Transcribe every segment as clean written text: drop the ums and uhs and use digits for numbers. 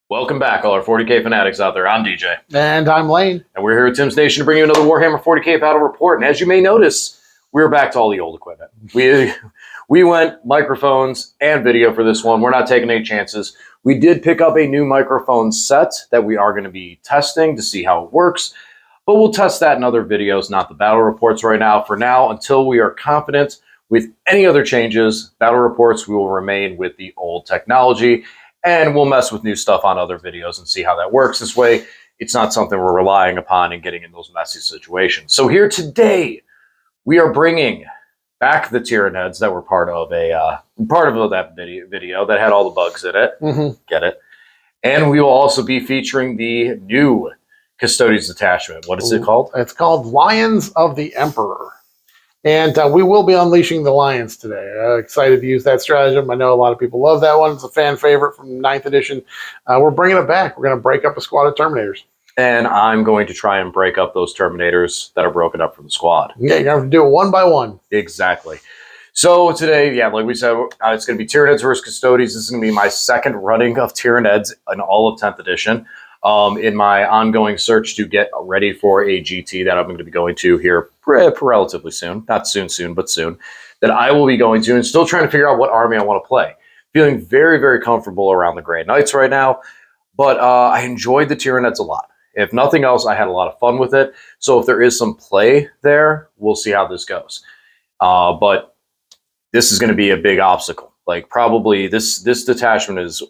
Welcome back, all our 40k fanatics out there. I'm DJ. And I'm Lane. And we're here at Tim's Nation to bring you another Warhammer 40k battle report. And as you may notice, we're back to all the old equipment. We went microphones and video for this one. We're not taking any chances. We did pick up a new microphone set that we are going to be testing to see how it works. But we'll test that in other videos, not the battle reports right now. For now, until we are confident with any other changes, battle reports, we will remain with the old technology. And we'll mess with new stuff on other videos and see how that works. This way, it's not something we're relying upon and getting in those messy situations. So here today, we are bringing back the Tyranids that were part of that video that had all the bugs in it. Get it? And we will also be featuring the new Custodes detachment. What is it called? It's called Lions of the Emperor. And we will be unleashing the Lions today. Excited to use that stratagem. I know a lot of people love that one. It's a fan favorite from 9th edition. We're bringing it back. We're going to break up a squad of Terminators. And I'm going to try and break up those Terminators that are broken up from the squad. Yeah, you're going to have to do it one by one. Exactly. So today, yeah, like we said, it's going to be Tyranids versus Custodes. This is going to be my second running of Tyranids in all of 10th edition. In my ongoing search to get ready for a GT that I'm going to be going to here relatively soon. Not soon, but soon. That I will be going to and still trying to figure out what army I want to play. Feeling very, very comfortable around the Grey Knights right now. But I enjoyed the Tyranids a lot. If nothing else, I had a lot of fun with it. So if there is some play there, we'll see how this goes. But this is going to be a big obstacle. Like probably this detachment is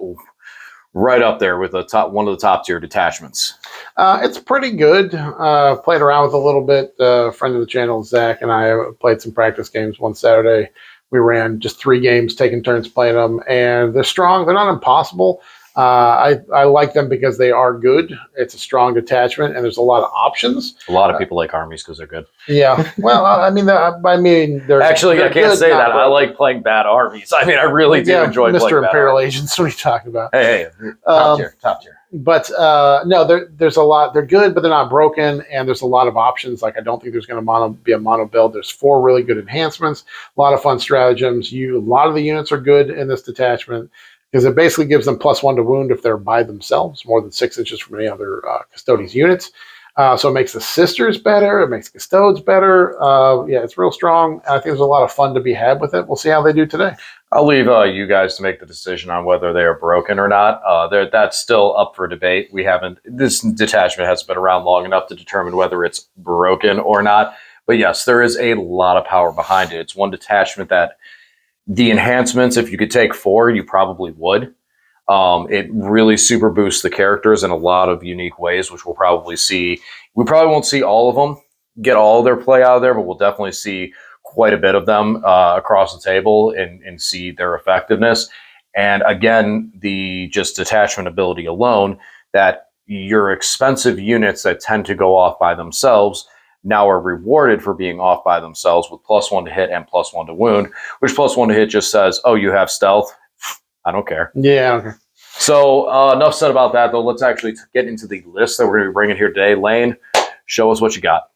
right up there with one of the top tier detachments. It's pretty good. Played around with a little bit. Friend of the channel, Zach, and I played some practice games one Saturday. We ran just 3 games, taking turns playing them, and they're strong. They're not impossible. I like them because they are good. It's a strong detachment, and there's a lot of options. A lot of people like armies because they're good. Yeah. Well, I mean, they're actually, they're I can't good, say that. I like playing bad armies. I mean, I really do enjoy playing Mr. bad Imperial armies. Agents. What are you talking about? Hey, top tier. But no, there's a lot. They're good, but they're not broken, and there's a lot of options. Like I don't think there's going to be a mono build. There's 4 really good enhancements, a lot of fun stratagems. A lot of the units are good in this detachment because it basically gives them +1 to wound if they're by themselves, more than 6 inches from any other Custodes units. So it makes the Sisters better. It makes Custodes better. Yeah, it's real strong. I think there's a lot of fun to be had with it. We'll see how they do today. I'll leave you guys to make the decision on whether they are broken or not. That's still up for debate. This detachment hasn't been around long enough to determine whether it's broken or not. But yes, there is a lot of power behind it. It's one detachment that the enhancements, if you could take 4, you probably would. It really super boosts the characters in a lot of unique ways, which we'll probably see. We probably won't see all of them get all their play out of there, but we'll definitely see quite a bit of them across the table and see their effectiveness. And again, the just detachment ability alone, that your expensive units that tend to go off by themselves now are rewarded for being off by themselves with +1 to hit and +1 to wound, which +1 to hit just says, oh, you have stealth. I don't care. Yeah. Okay. So enough said about that, though. Let's actually get into the list that we're going to be bringing here today. Lane, show us what you got.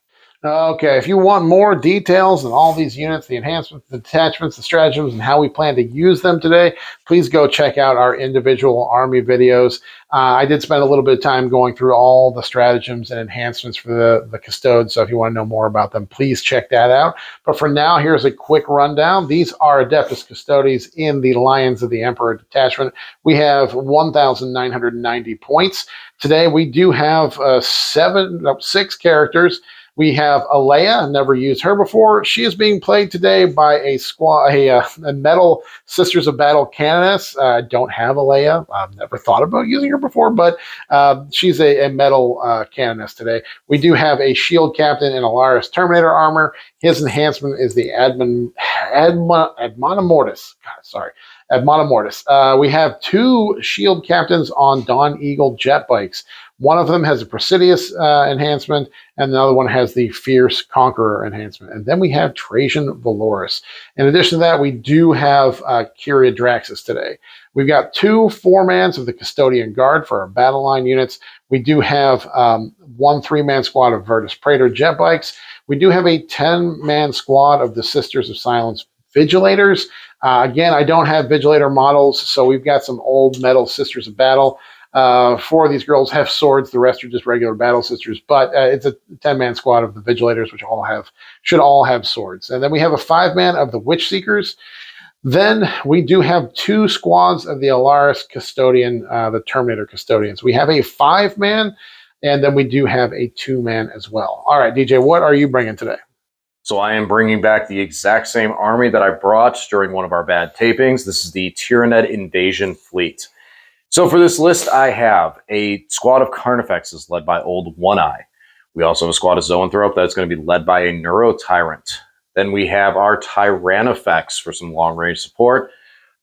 Okay, if you want more details on all these units, the enhancements, the detachments, the stratagems, and how we plan to use them today, please go check out our individual army videos. I did spend a little bit of time going through all the stratagems and enhancements for the Custodes, so if you want to know more about them, please check that out. But for now, here's a quick rundown. These are Adeptus Custodes in the Lions of the Emperor detachment. We have 1,990 points. Today, we do have 6 characters. We have Alea, never used her before. She is being played today by a metal Sisters of Battle Canoness. I don't have Alea. I've never thought about using her before, but she's a metal Canoness today. We do have a Shield Captain in Alaris Terminator armor. His enhancement is the Admonimortis. Admonimortis. We have 2 Shield Captains on Dawn Eagle jet bikes. One of them has a Presidius enhancement, and the other one has the Fierce Conqueror enhancement. And then we have Trajan Valoris. In addition to that, we do have Kyria Draxus today. We've got 2 4-mans of the Custodian Guard for our battle line units. We do have 1 3-man squad of Virtus Praetor jet bikes. We do have a 10-man squad of the Sisters of Silence Vigilators. Again, I don't have Vigilator models, so we've got some old metal Sisters of Battle. Four of these girls have swords. The rest are just regular battle sisters. But it's a 10-man squad of the Vigilators, which should all have swords. And then we have a 5-man of the Witch Seekers. Then we do have 2 squads of the Alaris Custodian, the Terminator Custodians. We have a 5-man, and then we do have a 2-man as well. All right, DJ, what are you bringing today? So I am bringing back the exact same army that I brought during one of our bad tapings. This is the Tyranid Invasion Fleet. So for this list, I have a squad of Carnifexes led by Old One-Eye. We also have a squad of Zoanthrope that's going to be led by a Neuro-Tyrant. Then we have our Tyrannifex for some long-range support.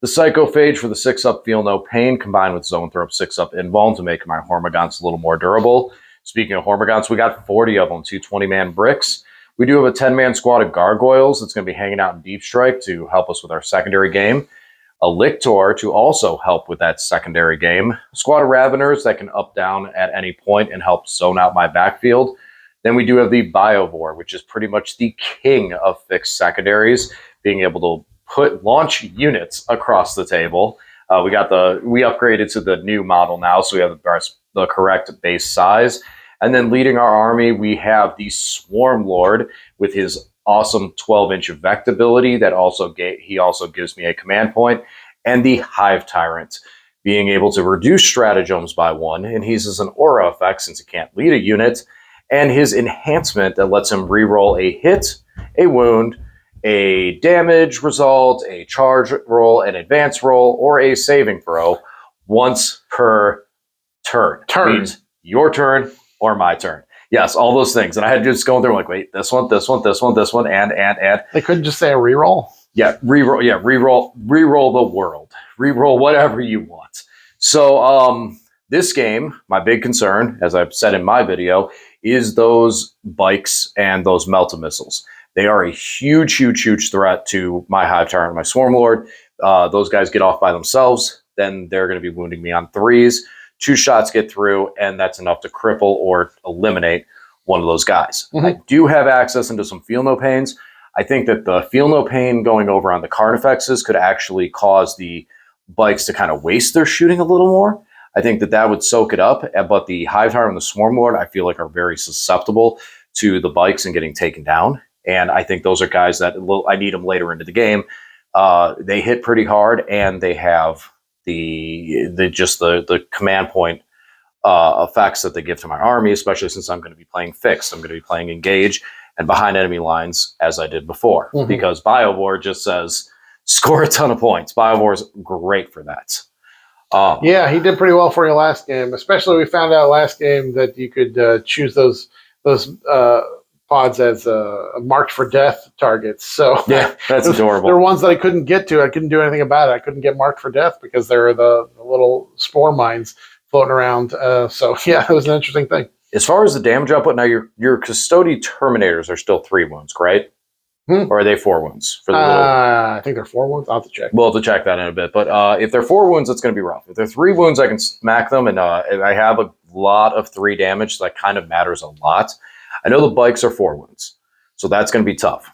The Psychophage for the 6-up Feel No Pain, combined with Zoanthrope 6-up Invuln to make my Hormagaunts a little more durable. Speaking of Hormagaunts, we got 40 of them, 2 20-man bricks. We do have a 10-man squad of Gargoyles that's going to be hanging out in Deep Strike to help us with our secondary game. A Lictor to also help with that secondary game. A squad of Raveners that can up-down at any point and help zone out my backfield. Then we do have the Biovore, which is pretty much the king of fixed secondaries, being able to launch units across the table. We upgraded to the new model now, so we have the correct base size. And then leading our army, we have the Swarm Lord with his awesome 12-inch Vect ability that he also gives me a command point, and the Hive Tyrant, being able to reduce stratagems by 1, and he's as an aura effect since he can't lead a unit, and his enhancement that lets him reroll a hit, a wound, a damage result, a charge roll, an advance roll, or a saving throw once per turn. Means your turn or my turn. Yes, all those things. And I had to just go through like, wait, this one, and. They couldn't just say a reroll? Yeah, reroll the world. Reroll whatever you want. So this game, my big concern, as I've said in my video, is those bikes and those Melta missiles. They are a huge, huge, huge threat to my Hive Tyrant and my Swarm Lord. Those guys get off by themselves, then they're going to be wounding me on 3s. 2 shots get through, and that's enough to cripple or eliminate one of those guys. Mm-hmm. I do have access into some Feel No Pains. I think that the Feel No Pain going over on the Carnifexes could actually cause the bikes to kind of waste their shooting a little more. I think that would soak it up, but the Hive Tyrant and the Swarm Lord, I feel like, are very susceptible to the bikes and getting taken down. And I think those are guys that I need them later into the game. They hit pretty hard, and they have the command point effects that they give to my army, especially since I'm going to be playing fixed. I'm going to be playing engage and behind enemy lines as I did before, because Biovore just says score a ton of points. Biovore is great for that. Yeah, he did pretty well for you last game. Especially we found out last game that you could choose those pods as marked for death targets. So yeah, that's adorable. There were ones that I couldn't get to. I couldn't do anything about it. I couldn't get marked for death because there are the little spore mines floating around. So yeah, it was an interesting thing. As far as the damage output, now your Custodian Terminators are still 3 wounds, right? Or are they 4 wounds? For the I think they're 4 wounds. I'll have to check. We'll have to check that in a bit. But if they're 4 wounds, it's going to be rough. If they're 3 wounds, I can smack them, and I have a lot of 3 damage, so that kind of matters a lot. I know the bikes are 4 wounds, so that's going to be tough.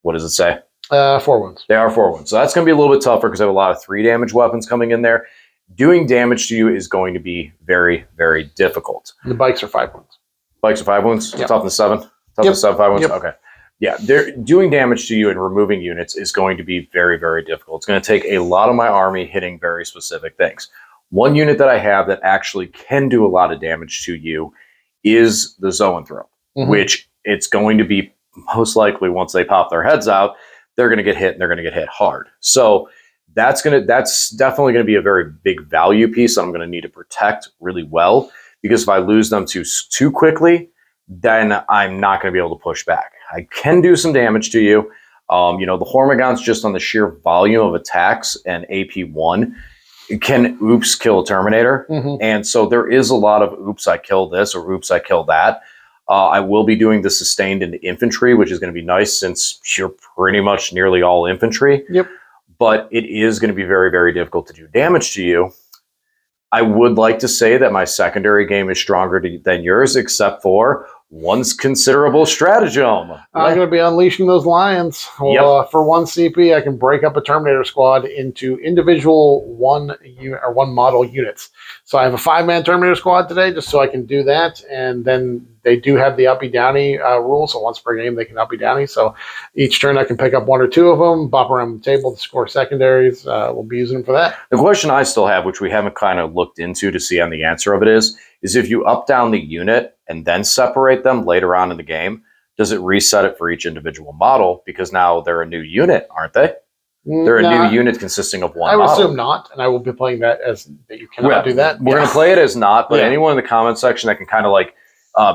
What does it say? 4 wounds. They are 4 wounds. So that's going to be a little bit tougher because I have a lot of 3 damage weapons coming in there. Doing damage to you is going to be very, very difficult. The bikes are 5 wounds. Bikes are 5 wounds? Yep. Toughness 7? Toughness 7, 5 wounds? Yep. Okay. Yeah, doing damage to you and removing units is going to be very, very difficult. It's going to take a lot of my army hitting very specific things. One unit that I have that actually can do a lot of damage to you is the Zoanthrope, which it's going to be most likely once they pop their heads out, they're going to get hit, and they're going to get hit hard. So that's definitely going to be a very big value piece that I'm going to need to protect really well, because if I lose them too quickly, then I'm not going to be able to push back. I can do some damage to you. The Hormagaunts, just on the sheer volume of attacks and AP1, can kill a Terminator. And so there is a lot of oops, I kill this, or oops, I kill that. I will be doing the sustained into infantry, which is going to be nice since you're pretty much nearly all infantry. Yep. But it is going to be very, very difficult to do damage to you. I would like to say that my secondary game is stronger than yours, except for One's considerable stratagem. I'm going to be unleashing those lions. Well, for 1 CP, I can break up a Terminator squad into individual one model units. So I have a 5-man Terminator squad today, just so I can do that. And then they do have the uppy downy rule. So once per game, they can uppy downy. So each turn, I can pick up 1 or 2 of them, bop around the table to score secondaries. We'll be using them for that. The question I still have, which we haven't kind of looked into to see on the answer of it is if you up down the unit and then separate them later on in the game, does it reset it for each individual model? Because now they're a new unit, aren't they? They're a new unit consisting of one model. I would assume not, and I will be playing that as that you cannot do that. We're going to play it as not, but anyone in the comment section that can kind of like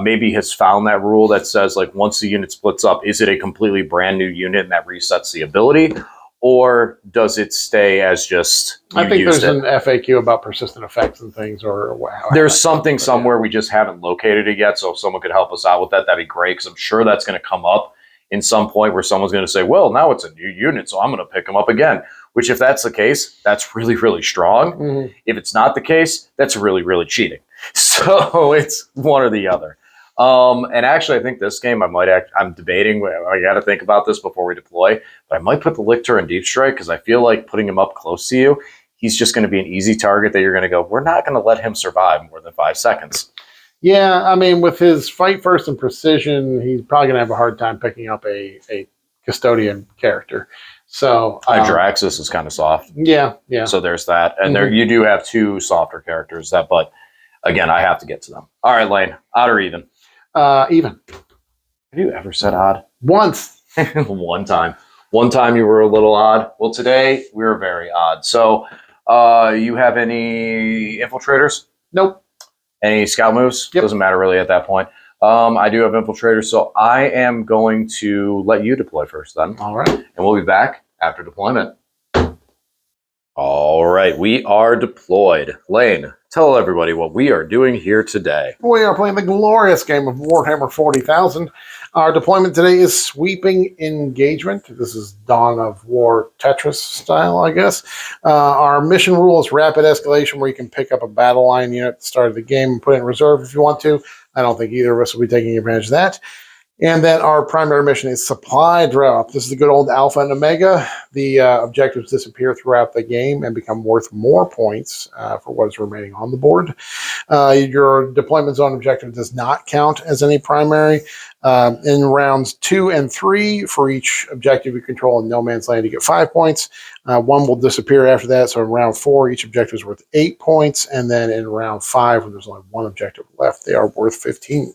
maybe has found that rule that says like once the unit splits up, is it a completely brand new unit and that resets the ability? Or does it stay as just I think there's an FAQ about persistent effects and things, or wow. There's something somewhere we just haven't located it yet. So if someone could help us out with that, that'd be great. Because I'm sure that's going to come up in some point where someone's going to say, well, now it's a new unit, so I'm going to pick them up again. Which if that's the case, that's really, really strong. Mm-hmm. If it's not the case, that's really, really cheating. So it's one or the other. And actually, I think this game, I'm debating. I got to think about this before we deploy. But I might put the Lictor in Deep Strike because I feel like putting him up close to you, he's just going to be an easy target that you're going to go, we're not going to let him survive more than 5 seconds. Yeah, I mean, with his fight first and precision, he's probably going to have a hard time picking up a custodian character. So Hydraxis is kind of soft. Yeah. So there's that. And there you do have 2 softer characters, but again, I have to get to them. All right, Lane, odd or even? Even. Have you ever said odd? Once. One time. One time you were a little odd. Well, today we were very odd. So you have any infiltrators? Nope. Any scout moves? Yep. Doesn't matter really at that point. I do have infiltrators, so I am going to let you deploy first then. All right. And we'll be back after deployment. All right, we are deployed. Lane, tell everybody what we are doing here today. We are playing the glorious game of Warhammer 40,000. Our deployment today is Sweeping Engagement. This is Dawn of War Tetris style, I guess. Our mission rule is Rapid Escalation, where you can pick up a battle line unit at the start of the game and put it in reserve if you want to. I don't think either of us will be taking advantage of that. And then our primary mission is Supply Drop. This is the good old Alpha and Omega. The objectives disappear throughout the game and become worth more points for what is remaining on the board. Your deployment zone objective does not count as any primary. In rounds 2 and 3, for each objective you control in no man's land, you get 5 points. 1 will disappear after that. So in round 4, each objective is worth 8 points. And then in round 5, when there's only 1 objective left, they are worth 15.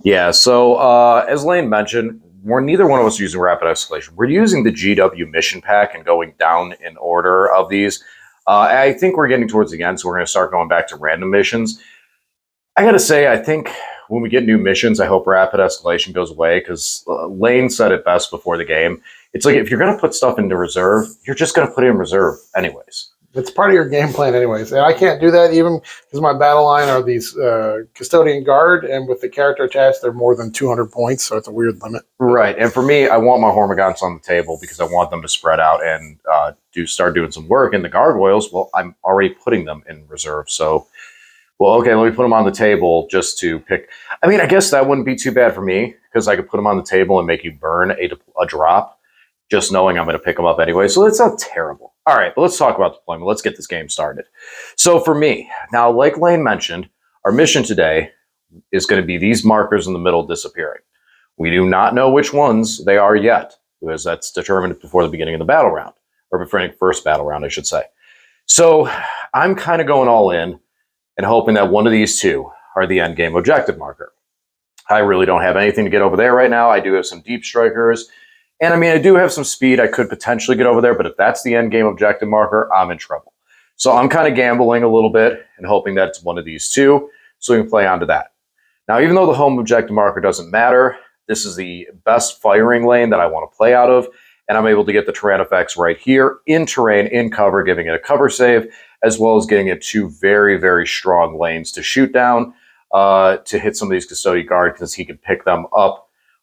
Yeah, so as Lane mentioned, neither one of us using Rapid Escalation. We're using the GW mission pack and going down in order of these. I think we're getting towards the end, so we're going to start going back to random missions. I got to say, I think when we get new missions, I hope Rapid Escalation goes away, because Lane said it best before the game. It's like if you're going to put stuff into reserve, you're just going to put it in reserve anyways. It's part of your game plan anyways. And I can't do that even because my battle line are these Custodian Guard, and with the character attached, they're more than 200 points, so it's a weird limit. Right, and for me, I want my Hormagaunts on the table because I want them to spread out and start doing some work. And the Gargoyles, well, I'm already putting them in reserve, so... Well, okay, let me put them on the table just to pick... I mean, I guess that wouldn't be too bad for me, because I could put them on the table and make you burn a drop, just knowing I'm going to pick them up anyway, so that's not terrible. All right, but let's talk about deployment. Let's get this game started. So for me, now, like Lane mentioned, our mission today is going to be these markers in the middle disappearing. We do not know which ones they are yet, because that's determined before the beginning of the battle round, or before the first battle round, I should say. So I'm kind of going all in and hoping that one of these 2 are the end game objective marker. I really don't have anything to get over there right now. I do have some deep strikers. And I mean, I do have some speed. I could potentially get over there, but if that's the end game objective marker, I'm in trouble. So I'm kind of gambling a little bit and hoping that it's one of these 2, so we can play onto that. Now, even though the home objective marker doesn't matter, this is the best firing lane that I want to play out of, and I'm able to get the terrain effects right here in terrain, in cover, giving it a cover save, as well as getting it 2 very, very strong lanes to shoot down to hit some of these Custodian Guard, because he can pick them up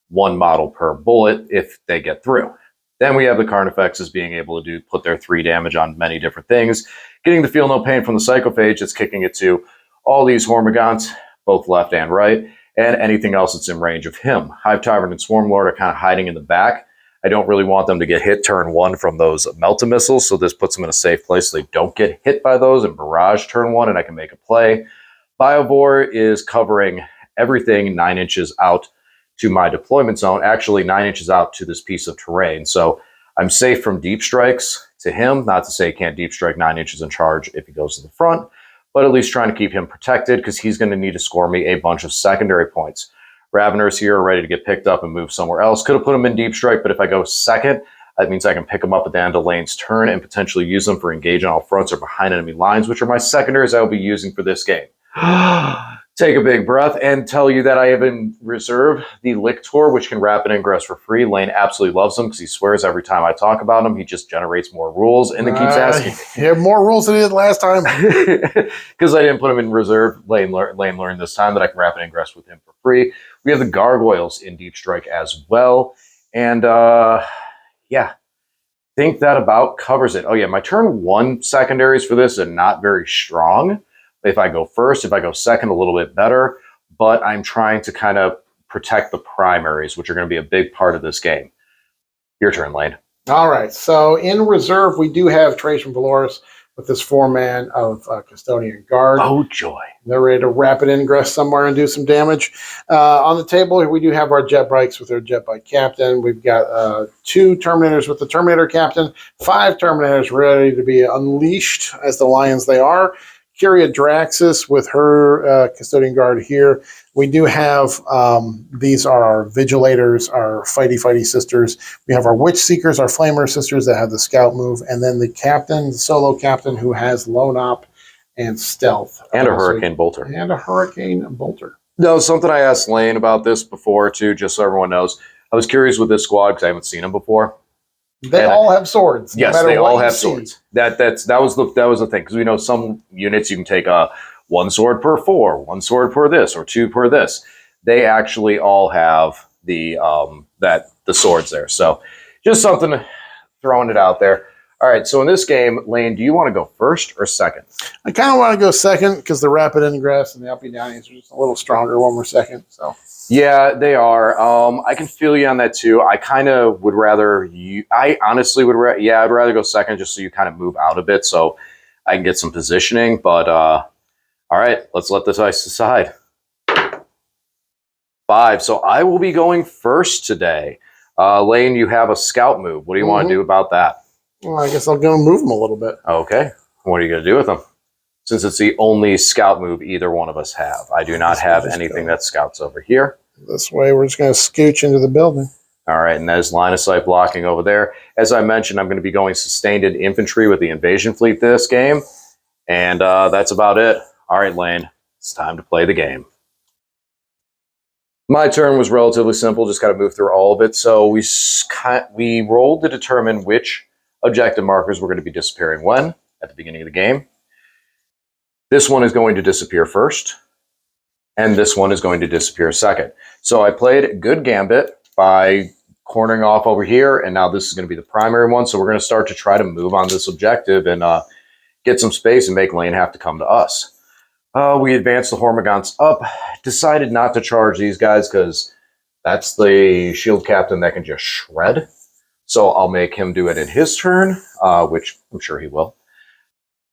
1 model per bullet if they get through. Then we have the Carnifexes being able to put their 3 damage on many different things, getting the Feel No Pain from the Psychophage that's kicking it to all these Hormagaunts, both left and right, and anything else that's in range of him. Hive Tyrant and Swarmlord are kind of hiding in the back. I don't really want them to get hit turn 1 from those Melta missiles, so this puts them in a safe place so they don't get hit by those, and Barrage turn 1, and I can make a play. Biovore is covering everything 9 inches out to my deployment zone, actually 9 inches out to this piece of terrain. So I'm safe from deep strikes to him. Not to say he can't deep strike 9 inches in charge if he goes to the front, but at least trying to keep him protected because he's going to need to score me a bunch of secondary points. Raveners here are ready to get picked up and move somewhere else. Could have put him in deep strike, but if I go second, that means I can pick him up at the end of Lane's turn and potentially use them for engage on all fronts or behind enemy lines, which are my secondaries I will be using for this game. Take a big breath and tell you that I have in reserve the Lictor, which can rapid ingress for free. Lane absolutely loves him because he swears every time I talk about him, he just generates more rules and then keeps asking. He had more rules than he did last time. Because I didn't put him in reserve. Lane learned this time that I can rapid ingress with him for free. We have the Gargoyles in Deep Strike as well. And yeah, think that about covers it. Oh yeah, my turn 1 secondaries for this are not very strong. If I go first, if I go second, a little bit better. But I'm trying to kind of protect the primaries, which are going to be a big part of this game. Your turn, Lane. All right. So in reserve, we do have Trajan Valoris with this 4-man of Custodian Guard. Oh, joy. They're ready to rapid ingress somewhere and do some damage. On the table, we do have our jet bikes with their jet bike captain. We've got 2 Terminators with the Terminator captain, 5 Terminators ready to be unleashed as the lions they are. Kyria Draxus with her Custodian Guard here. We do have, these are our Vigilators, our fighty sisters. We have our Witch Seekers, our Flamer sisters that have the scout move, and then the captain, the solo captain who has lone op and stealth. And a Hurricane Bolter. And a Hurricane Bolter. No, something I asked Lane about this before too, just so everyone knows. I was curious with this squad because I haven't seen them before. They all have swords. Yes, they all have swords. That was the thing, because we know some units you can take 1 sword per 4, 1 sword per this, or 2 per this. They actually all have the swords there. So just something, throwing it out there. All right, so in this game, Lane, do you want to go first or second? I kind of want to go second because the rapid ingress and the uppy downies are just a little stronger when we're second. So. Yeah, they are. I can feel you on that too. I kind of would rather I honestly would. I'd rather go second just so you kind of move out a bit so I can get some positioning. But all right, let's let the dice decide. 5. So I will be going first today. Lane, you have a scout move. What do you want to do about that? Well, I guess I'll go and move them a little bit. Okay. What are you going to do with them? Since it's the only scout move either one of us have. I do not have anything that scouts over here. This way, we're just going to scooch into the building. All right, and there's line of sight blocking over there. As I mentioned, I'm going to be going sustained in infantry with the invasion fleet this game. And that's about it. All right, Lane, it's time to play the game. My turn was relatively simple, just kind of move through all of it. So we rolled to determine which objective markers were going to be disappearing when at the beginning of the game. This one is going to disappear first, and this one is going to disappear second. So I played good gambit by cornering off over here, and now this is going to be the primary one. So we're going to start to try to move on this objective and get some space and make Lane have to come to us. We advanced the Hormagaunts up, decided not to charge these guys because that's the shield captain that can just shred. So I'll make him do it in his turn, which I'm sure he will.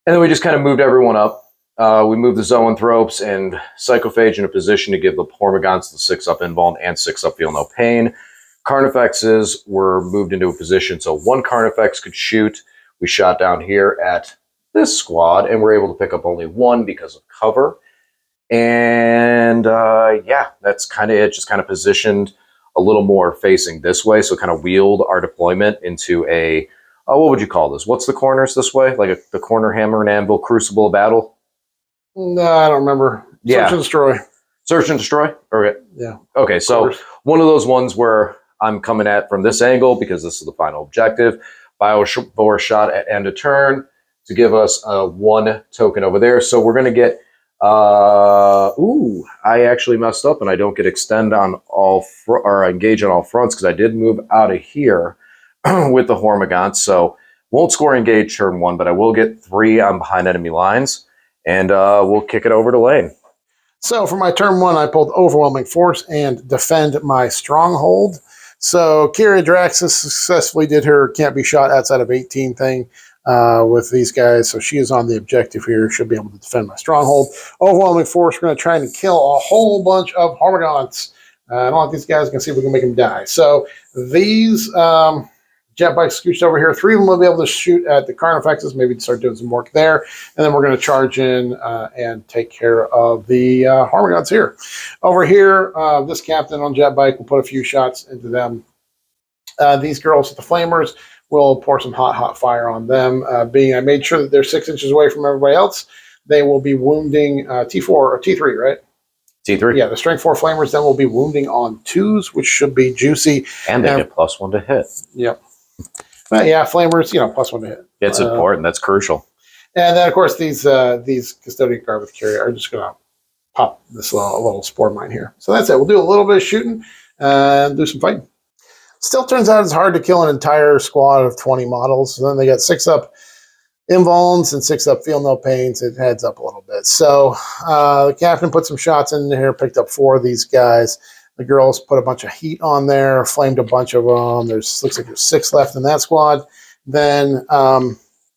And then we just kind of moved everyone up. We moved the Zoanthropes and Psychophage in a position to give the Hormagaunts the 6-up invuln and 6-up feel no pain. Carnifexes were moved into a position so 1 Carnifex could shoot. We shot down here at this squad and we're able to pick up only 1 because of cover. And yeah, that's kind of it. Just kind of positioned a little more facing this way. So kind of wheeled our deployment into a, what would you call this? What's the corners this way? Like the corner hammer and anvil crucible of battle? No, I don't remember. Yeah. Search and destroy. Search and destroy? Okay. Yeah. Okay, so one of those ones where I'm coming at from this angle because this is the final objective. Biovore shot at end of turn to give us 1 token over there. So we're going to get, I actually messed up and I don't get extend on all, or engage on all fronts because I did move out of here with the Hormagaunts. So won't score engage turn 1, but I will get 3 on behind enemy lines. And we'll kick it over to Lane. So for my turn 1, I pulled Overwhelming Force and Defend my Stronghold. So Kira Draxus successfully did her can't be shot outside of 18 thing with these guys. So she is on the objective here. She'll be able to defend my stronghold. Overwhelming Force, we're going to try and kill a whole bunch of Hormigons. I don't want these guys. We're going to see if we can make them die. So these jet bikes scooched over here. 3 of them will be able to shoot at the Carnifexes. Maybe start doing some work there. And then we're going to charge in and take care of the Hormigons here. Over here, this captain on jet bike will put a few shots into them. These girls with the flamers will pour some hot fire on them. Being I made sure that they're 6 inches away from everybody else, they will be wounding T4 or T3, right? T3. Yeah, the strength 4 flamers then will be wounding on 2s, which should be juicy. And they get +1 to hit. Yep. But yeah, flamers, +1 to hit. It's important. That's crucial. And then, of course, these custodian guard with carrier are just going to pop this little spore mine here. So that's it. We'll do a little bit of shooting and do some fighting. Still turns out it's hard to kill an entire squad of 20 models. So then they got 6 up invulns and 6 up feel no pains. It heads up a little bit. So the captain put some shots in here, picked up 4 of these guys. The girls put a bunch of heat on there, flamed a bunch of them. Looks like there's 6 left in that squad. Then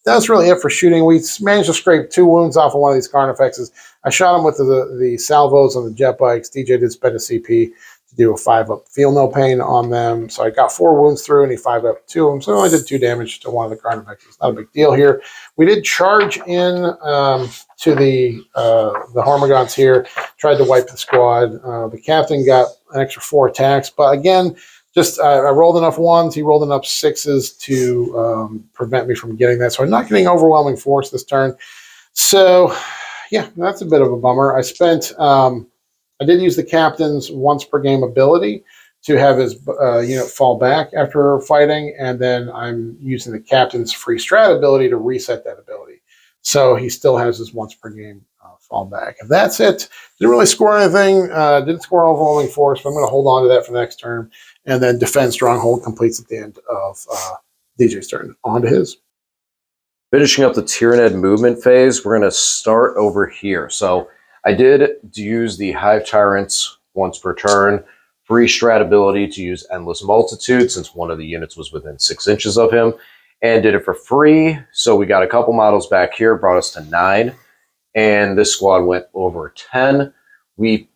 that's really it for shooting. We managed to scrape 2 wounds off of one of these Carnifexes. I shot him with the salvos on the jet bikes. DJ did spend a CP to do a 5-up feel no pain on them. So I got 4 wounds through and he 5-up 2 of them. So I only did 2 damage to one of the Carnifexes. Not a big deal here. We did charge in to the Hormigons here. Tried to wipe the squad. The captain got an extra 4 attacks. But again, I rolled enough 1s. He rolled enough 6s to prevent me from getting that. So I'm not getting overwhelming force this turn. So yeah, that's a bit of a bummer. I did use the captain's once per game ability to have his unit fall back after fighting, and then I'm using the captain's free strat ability to reset that ability. So he still has his once per game fall back. And that's it. Didn't really score anything. Didn't score overwhelming force, but I'm going to hold on to that for the next turn. And then defend stronghold completes at the end of DJ's turn. On to his. Finishing up the Tyranid movement phase, we're going to start over here. So I did use the Hive Tyrants once per turn, free strat ability to use Endless Multitude since one of the units was within 6 inches of him, and did it for free. So we got a couple models back here, brought us to 9, and this squad went over 10. We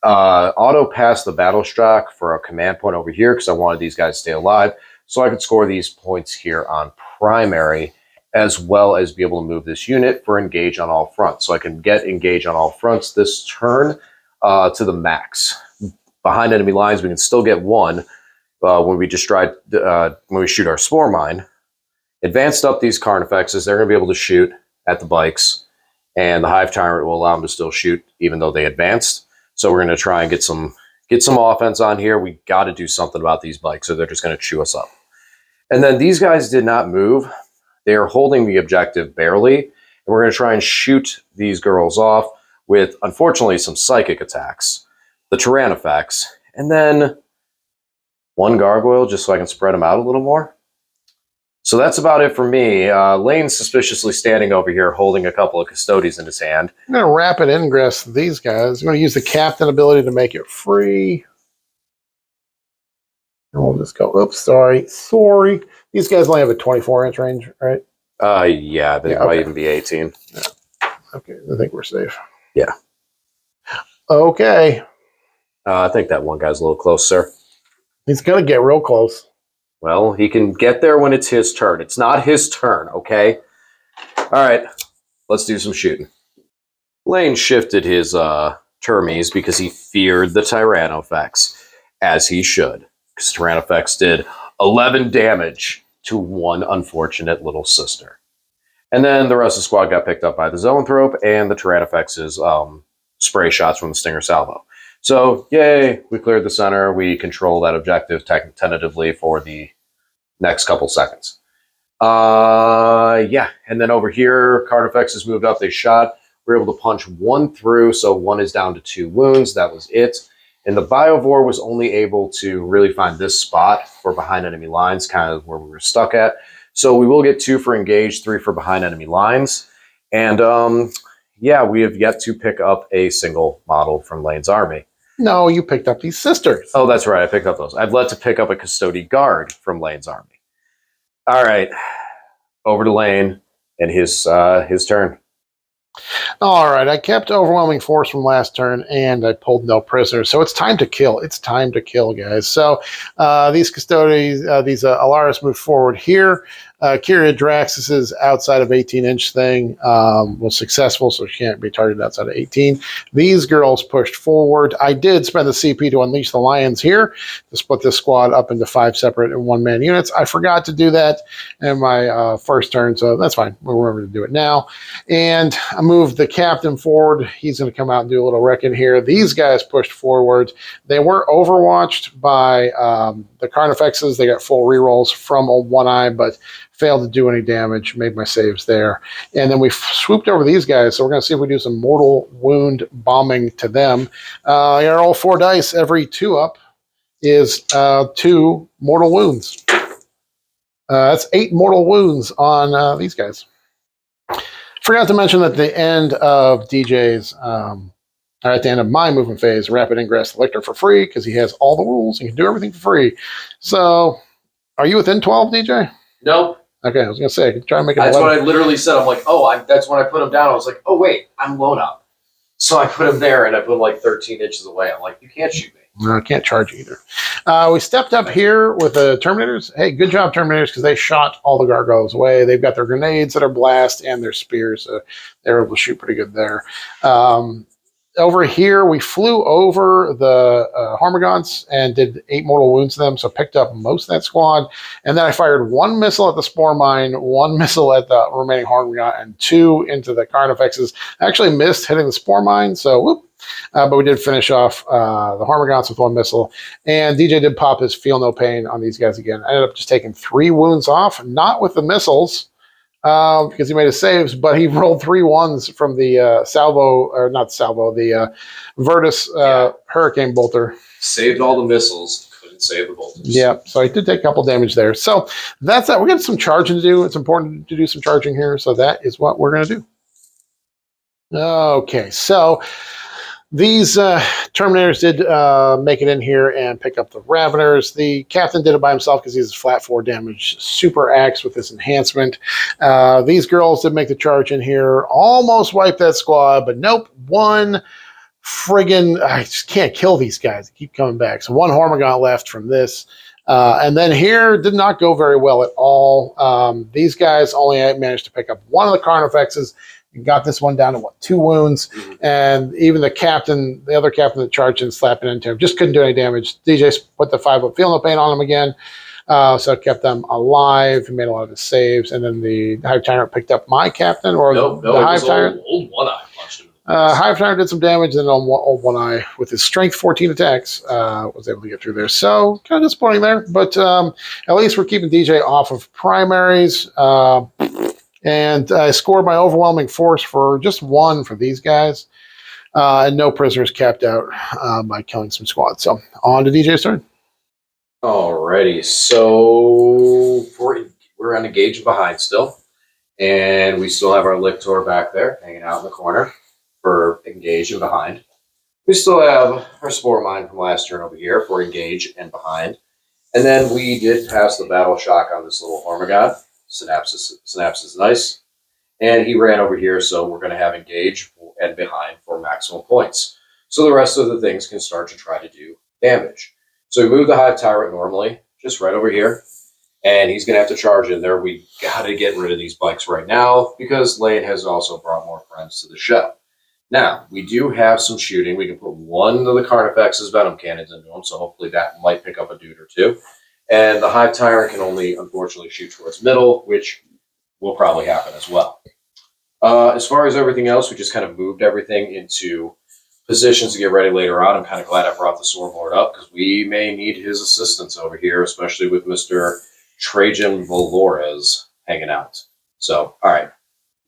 auto passed the battle shock for a command point over here because I wanted these guys to stay alive, so I could score these points here on primary, as well as be able to move this unit for engage on all fronts. So I can get engage on all fronts this turn to the max. Behind enemy lines, we can still get 1 when we just when we shoot our spore mine. Advanced up these Carnifexes, they're going to be able to shoot at the bikes, and the Hive Tyrant will allow them to still shoot even though they advanced. So we're going to try and get some offense on here. We got to do something about these bikes, so they're just going to chew us up. And then these guys did not move. They are holding the objective barely, and we're going to try and shoot these girls off with, unfortunately, some psychic attacks, the Tyranids, and then 1 gargoyle just so I can spread them out a little more. So that's about it for me. Lane's suspiciously standing over here holding a couple of Custodes in his hand. I'm going to rapid ingress these guys. I'm going to use the captain ability to make it free. And we'll just go, oops, sorry. These guys only have a 24-inch range, right? Yeah, they might even be 18. Yeah. Okay, I think we're safe. Yeah. Okay. I think that one guy's a little close, sir. He's going to get real close. Well, he can get there when it's his turn. It's not his turn, okay? All right, let's do some shooting. Lane shifted his Termies because he feared the Tyranids, as he should. Because Tyranids did 11 damage to 1 unfortunate little sister. And then the rest of the squad got picked up by the Zoanthrope and the Tyranids' spray shots from the Stinger Salvo. So, yay, we cleared the center. We control that objective tentatively for the next couple seconds. Yeah, and then over here, Carnifex has moved up. They shot. We were able to punch 1 through, so 1 is down to 2 wounds. That was it. And the Biovore was only able to really find this spot for behind enemy lines, kind of where we were stuck at. So we will get 2 for engage, 3 for behind enemy lines. And yeah, we have yet to pick up a single model from Lane's army. No, you picked up these sisters. Oh, that's right. I picked up those. I've yet to pick up a Custodian guard from Lane's army. All right, over to Lane and his turn. All right, I kept overwhelming force from last turn, and I pulled no prisoners. So it's time to kill. It's time to kill, guys. So these Custodes, these Alaris move forward here. Kyria Draxus's outside of 18-inch thing was successful, so she can't be targeted outside of 18. These girls pushed forward. I did spend the CP to unleash the lions here to split this squad up into 5 separate and 1-man units. I forgot to do that in my first turn, so that's fine. We'll remember to do it now. And I moved the captain forward. He's going to come out and do a little wrecking here. These guys pushed forward. They were overwatched by the Carnifexes. They got full rerolls from a 1-eye, but failed to do any damage. Made my saves there. And then we swooped over these guys, so we're going to see if we do some mortal wound bombing to them. Our all 4 dice, every 2 up is 2 mortal wounds. That's 8 mortal wounds on these guys. Forgot to mention that at the end of DJ's, or at the end of my movement phase, Rapid Ingress Lictor for free, because he has all the rules and can do everything for free. So, are you within 12, DJ? Nope. Okay, I was going to say, I could try and make it That's 11. what I literally said. I'm like, oh, that's when I put him down. I was like, oh, wait, I'm blown up. So I put him there, and I put him like 13 inches away. I'm like, you can't shoot me. No, I can't charge either. We stepped up here with the Terminators. Hey, good job, Terminators, because they shot all the gargoyles away. They've got their grenades that are blast and their spears. So they're able to shoot pretty good there. Over here, we flew over the Hormagaunts and did 8 mortal wounds to them, so picked up most of that squad. And then I fired 1 missile at the Spore Mine, 1 missile at the remaining Hormagaunt, and 2 into the Carnifexes. I actually missed hitting the Spore Mine, so whoop. But we did finish off the Hormagaunts with 1 missile. And DJ did pop his Feel No Pain on these guys again. I ended up just taking 3 wounds off, not with the missiles, because he made his saves, but he rolled 3 1s from the salvo, or not salvo, the Virtus Hurricane Bolter. Saved all the missiles, couldn't save the bolters. Yeah, so I did take a couple damage there. So that's that. We're getting some charging to do. It's important to do some charging here, so that is what we're going to do. Okay, so these Terminators did make it in here and pick up the Raveners. The captain did it by himself because he's a flat 4 damage super axe with this enhancement. These girls did make the charge in here. Almost wiped that squad, but nope. 1 friggin'... I just can't kill these guys. They keep coming back. So 1 Hormagaunt left from this. And then here did not go very well at all. These guys only managed to pick up 1 of the Carnifexes. Got this one down to 2 wounds, and even the captain, the other captain that charged in, slapping into him, just couldn't do any damage. DJ put the 5 up Feel No Pain on him again, so it kept them alive. He made a lot of his saves, and then the Hive Tyrant picked up my captain, or the Hive Tyrant. Old 1-eye punched him. Hive Tyrant did some damage, and then old 1-eye with his strength 14 attacks was able to get through there. So kind of disappointing there, but at least we're keeping DJ off of primaries. And I scored my overwhelming force for just 1 for these guys. And no prisoners capped out by killing some squads. So on to DJ's turn. Alrighty, so we're on engage behind still. And we still have our Lictor back there hanging out in the corner for engage and behind. We still have our Spore Mine from last turn over here for engage and behind. And then we did pass the battle shock on this little Hormagaunt. Synapses is nice. And he ran over here, so we're going to have engage and behind for maximum points. So the rest of the things can start to try to do damage. So we move the Hive Tyrant normally, just right over here. And he's going to have to charge in there. We got to get rid of these bikes right now because Lane has also brought more friends to the show. Now, we do have some shooting. We can put 1 of the Carnifex's Venom Cannons into him, so hopefully that might pick up a dude or 2. And the Hive Tyrant can only, unfortunately, shoot towards middle, which will probably happen as well. As far as everything else, we just kind of moved everything into positions to get ready later on. I'm kind of glad I brought the Swordlord up because we may need his assistance over here, especially with Mr. Trajan Valores hanging out. So, all right,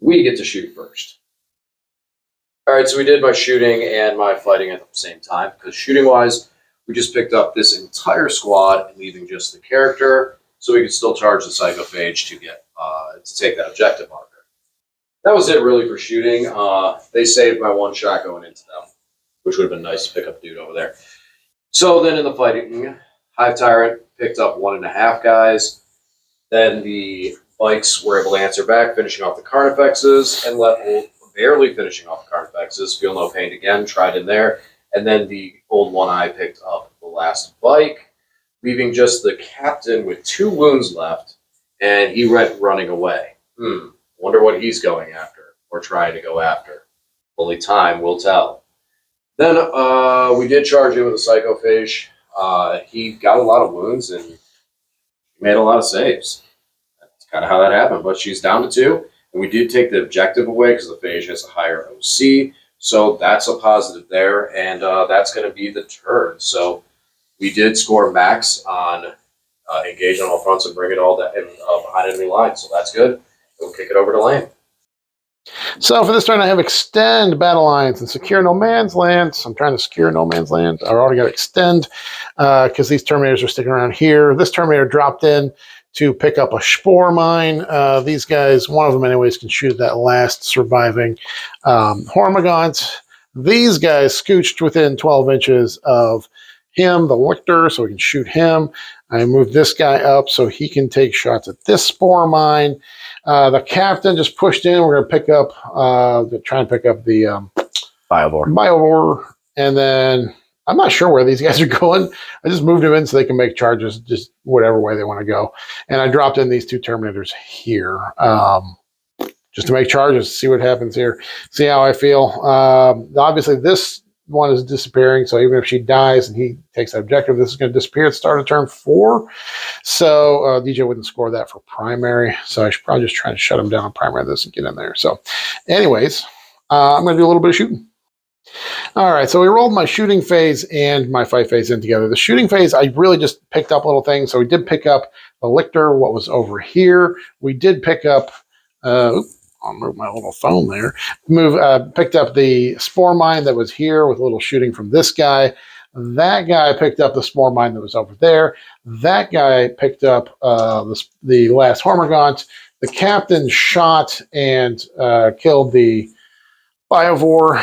we get to shoot first. All right, so we did my shooting and my fighting at the same time because shooting-wise, we just picked up this entire squad and leaving just the character so we can still charge the Psychophage to get to take that objective marker. That was it really for shooting. They saved my one shot going into them, which would have been nice to pick up dude over there. So then in the fighting, Hive Tyrant picked up 1.5 guys. Then the bikes were able to answer back, finishing off the Carnifexes, and barely finishing off the Carnifexes. Feel No Pain again, tried in there. And then the old One Eye picked up the last bike, leaving just the captain with 2 wounds left, and he went running away. Wonder what he's going after, or trying to go after. Only time will tell. Then we did charge in with a Psychophage. He got a lot of wounds, and he made a lot of saves. That's kind of how that happened, but she's down to 2, and we did take the objective away because the Phage has a higher OC, so that's a positive there, and that's going to be the turn. So we did score max on engage on all fronts and bring it all behind enemy lines, so that's good. We'll kick it over to Lane. So for this turn, I have extend battle lines and secure no man's land. So I'm trying to secure no man's land. I already got extend because these Terminators are sticking around here. This Terminator dropped in to pick up a Spore Mine. These guys, one of them anyways, can shoot that last surviving Hormagaunt. These guys scooched within 12 inches of him, the Lictor, so we can shoot him. I moved this guy up so he can take shots at this Spore Mine. The captain just pushed in. We're going to pick up, try and pick up the Biovore. And then I'm not sure where these guys are going. I just moved them in so they can make charges just whatever way they want to go. And I dropped in these 2 Terminators here just to make charges, see what happens here, see how I feel. Obviously, this one is disappearing, so even if she dies and he takes that objective, this is going to disappear at the start of turn 4. So DJ wouldn't score that for primary, so I should probably just try to shut him down on primary this and get in there. So anyways, I'm going to do a little bit of shooting. All right, so we rolled my shooting phase and my fight phase in together. The shooting phase, I really just picked up little things. So we did pick up the Lictor, what was over here. We did pick up I'll move my little phone there. Picked up the Spore Mine that was here with a little shooting from this guy. That guy picked up the Spore Mine that was over there. That guy picked up the last Hormagaunt. The captain shot and killed the Biovore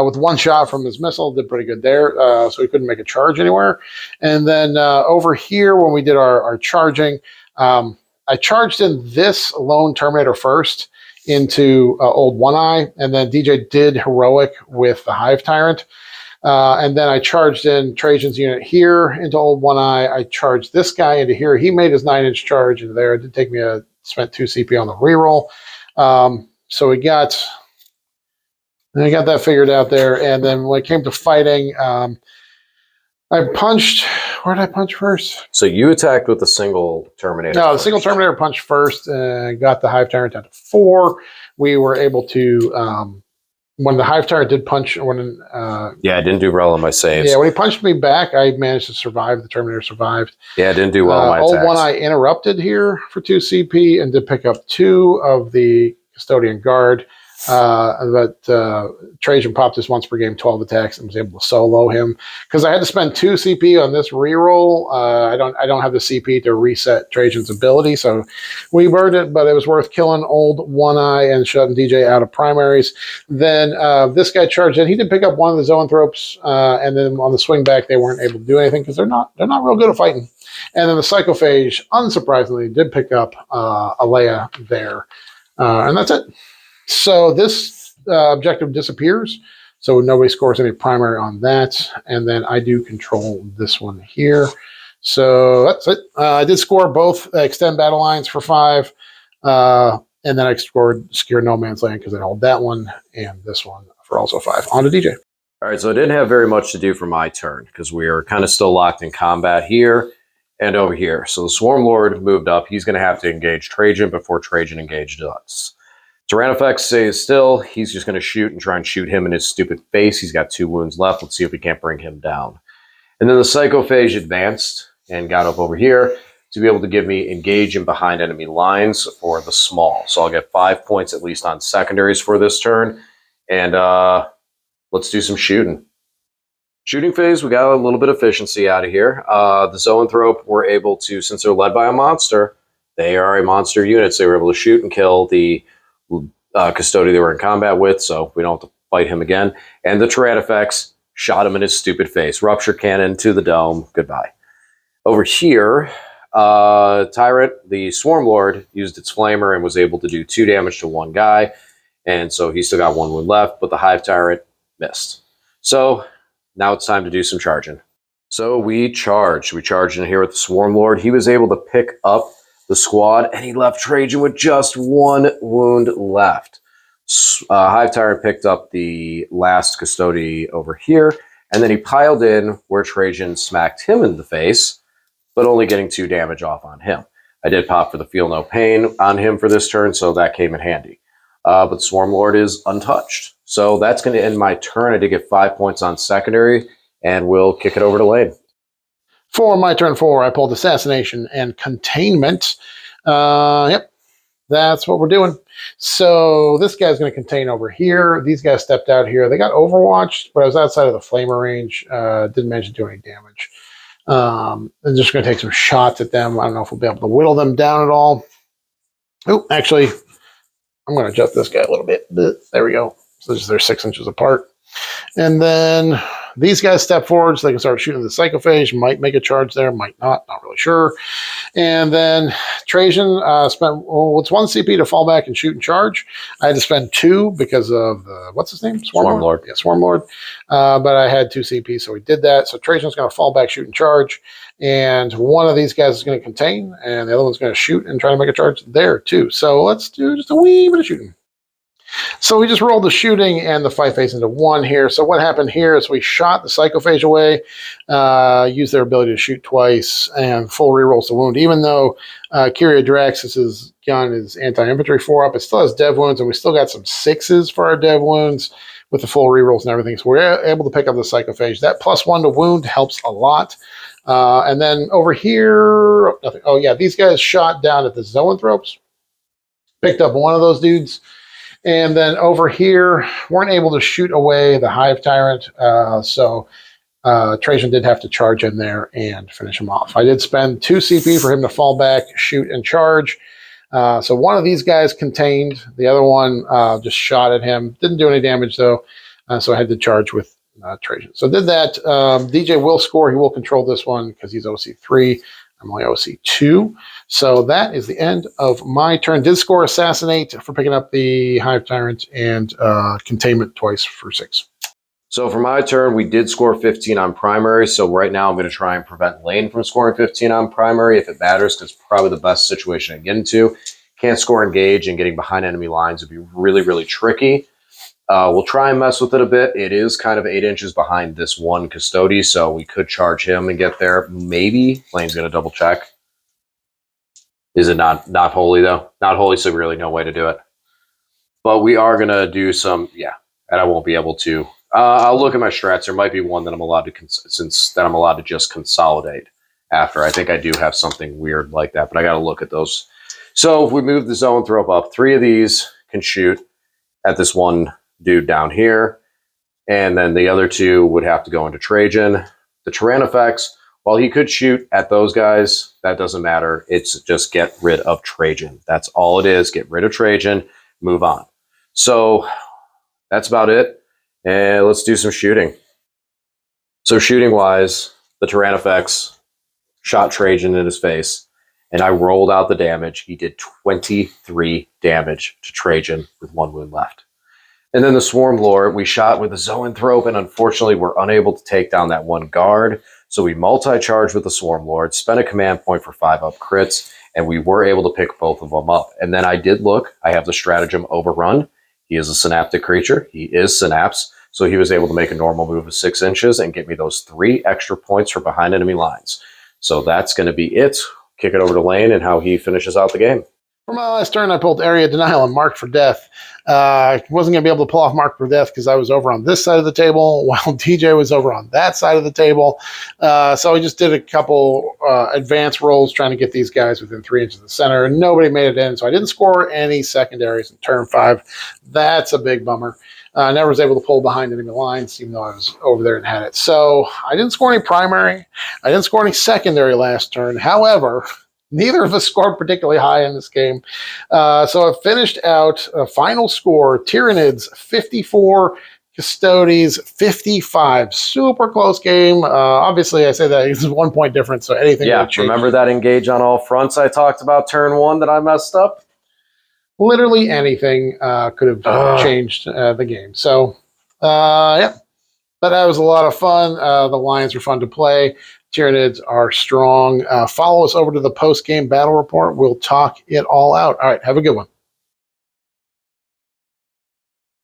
with 1 shot from his missile. Did pretty good there, so he couldn't make a charge anywhere. And then over here, when we did our charging, I charged in this lone Terminator first into old One Eye, and then DJ did heroic with the Hive Tyrant. And then I charged in Trajan's unit here into old One Eye. I charged this guy into here. He made his 9-inch charge into there. It did take me spent 2 CP on the reroll. So I got that figured out there. And then when it came to fighting, I punched. Where did I punch first? So you attacked with a single Terminator. No, the single Terminator punched first and got the Hive Tyrant down to 4. We were able to, when the Hive Tyrant did punch, I didn't do well on my saves. Yeah, when he punched me back, I managed to survive. The Terminator survived. Yeah, I didn't do well on my attacks. Old One Eye interrupted here for 2 CP and did pick up 2 of the Custodian Guard. But Trajan popped his once per game 12 attacks and was able to solo him because I had to spend 2 CP on this reroll. I don't have the CP to reset Trajan's ability, so we burned it, but it was worth killing old One Eye and shutting DJ out of primaries. Then this guy charged in. He did pick up 1 of the Zoanthropes, and then on the swing back they weren't able to do anything because they're not real good at fighting. And then the Psychophage, unsurprisingly, did pick up Alea there, and that's it. So this objective disappears, so nobody scores any primary on that, and then I do control this one here. So that's it. I did score both extend battle lines for 5, and then I scored secure no man's land because I held that one and this one for also 5. On to DJ. All right, so I didn't have very much to do for my turn because we are kind of still locked in combat here and over here. So the Swarm Lord moved up. He's going to have to engage Trajan before Trajan engaged us. Tyrannofex stays still. He's just going to shoot and try and shoot him in his stupid face. He's got 2 wounds left. Let's see if we can't bring him down. And then the Psychophage advanced and got up over here to be able to give me engage in behind enemy lines for the small. So I'll get 5 points at least on secondaries for this turn. And let's do some shooting. Shooting phase, we got a little bit of efficiency out of here. The Zoanthrope were able to, since they're led by a monster, they are a monster unit, so they were able to shoot and kill the Custode they were in combat with, so we don't have to fight him again. And the Tyranids shot him in his stupid face. Rupture cannon to the dome. Goodbye. Over here, Tyrant, the Swarm Lord, used its Flamer and was able to do 2 damage to one guy. And so he still got 1 wound left, but the Hive Tyrant missed. So now it's time to do some charging. So we charged. We charged in here with the Swarm Lord. He was able to pick up the squad, and he left Trajan with just 1 wound left. Hive Tyrant picked up the last Custode over here, and then he piled in where Trajan smacked him in the face, but only getting 2 damage off on him. I did pop for the Feel No Pain on him for this turn, so that came in handy. But Swarm Lord is untouched. So that's going to end my turn. I did get 5 points on secondary, and we'll kick it over to Lane. For my turn 4, I pulled Assassination and Containment. Yep, that's what we're doing. So this guy's going to contain over here. These guys stepped out here. They got overwatched, but I was outside of the flamer range. Didn't manage to do any damage. I'm just going to take some shots at them. I don't know if we'll be able to whittle them down at all. Oh, actually, I'm going to adjust this guy a little bit. There we go. So they're 6 inches apart. And then these guys step forward so they can start shooting the Psychophage. Might make a charge there, might not really sure. And then Trajan spent, it's 1 CP to fall back and shoot and charge. I had to spend 2 because of the, what's his name? Swarm Lord. Yeah, Swarm Lord. But I had 2 CP, so we did that. So Trajan's going to fall back, shoot and charge. And one of these guys is going to contain, and the other one's going to shoot and try to make a charge there too. So let's do just a wee bit of shooting. So we just rolled the shooting and the fight phase into 1 here. So what happened here is we shot the Psychophage away, used their ability to shoot twice, and full rerolls the wound. Even though Kyria Draxus's gun is anti-infantry 4-up, it still has dev wounds, and we still got some 6s for our dev wounds with the full rerolls and everything. So we're able to pick up the Psychophage. That +1 to wound helps a lot. And then over here, nothing. Oh yeah, these guys shot down at the Zoanthropes. Picked up one of those dudes. And then over here, weren't able to shoot away the Hive Tyrant, so Trajan did have to charge in there and finish him off. I did spend 2 CP for him to fall back, shoot, and charge. So one of these guys contained. The other one just shot at him. Didn't do any damage, though, so I had to charge with Trajan. So did that. DJ will score. He will control this one because he's OC3. I'm only OC2. So that is the end of my turn. Did score Assassinate for picking up the Hive Tyrant and Containment twice for 6. So for my turn, we did score 15 on primary. So right now I'm going to try and prevent Lane from scoring 15 on primary if it matters, because it's probably the best situation to get into. Can't score Engage, and getting behind enemy lines would be really, really tricky. We'll try and mess with it a bit. It is kind of 8 inches behind this one Custode, so we could charge him and get there. Maybe. Lane's going to double check. Is it not holy, though? Not holy, so really no way to do it. But we are going to do some, yeah, and I won't be able to. I'll look at my strats. There might be one that I'm allowed to just consolidate after. I think I do have something weird like that, but I got to look at those. So if we move the Zoanthrope up, 3 of these can shoot at this one dude down here, and then the other 2 would have to go into Trajan. The Tyranids, while he could shoot at those guys, that doesn't matter. It's just get rid of Trajan. That's all it is. Get rid of Trajan, move on. So that's about it. And let's do some shooting. So shooting wise, the Tyranids shot Trajan in his face, and I rolled out the damage. He did 23 damage to Trajan with 1 wound left. And then the Swarm Lord, we shot with the Zoanthrope, and unfortunately we're unable to take down that one guard. So we multi-charged with the Swarm Lord, spent a command point for 5-up crits, and we were able to pick both of them up. And then I did look. I have the stratagem Overrun. He is a synaptic creature. He is Synapse. So he was able to make a normal move of 6 inches and get me those 3 extra points for behind enemy lines. So that's going to be it. Kick it over to Lane and how he finishes out the game. For my last turn, I pulled Area Denial and Mark for Death. I wasn't going to be able to pull off Mark for Death because I was over on this side of the table while DJ was over on that side of the table. So I just did a couple advance rolls trying to get these guys within 3 inches of the center, and nobody made it in. So I didn't score any secondaries in turn 5. That's a big bummer. I never was able to pull behind enemy lines, even though I was over there and had it. So I didn't score any primary. I didn't score any secondary last turn. However, neither of us scored particularly high in this game. So I finished out a final score, Tyranids 54, Custodes 55. Super close game. Obviously, I say that it's 1 point difference, so anything Yeah, would change. remember that engage on all fronts I talked about turn 1 that I messed up? Literally anything could have changed the game. So, yeah. But that was a lot of fun. The Lions are fun to play. Tyranids are strong. Follow us over to the post-game battle report. We'll talk it all out. All right, have a good one.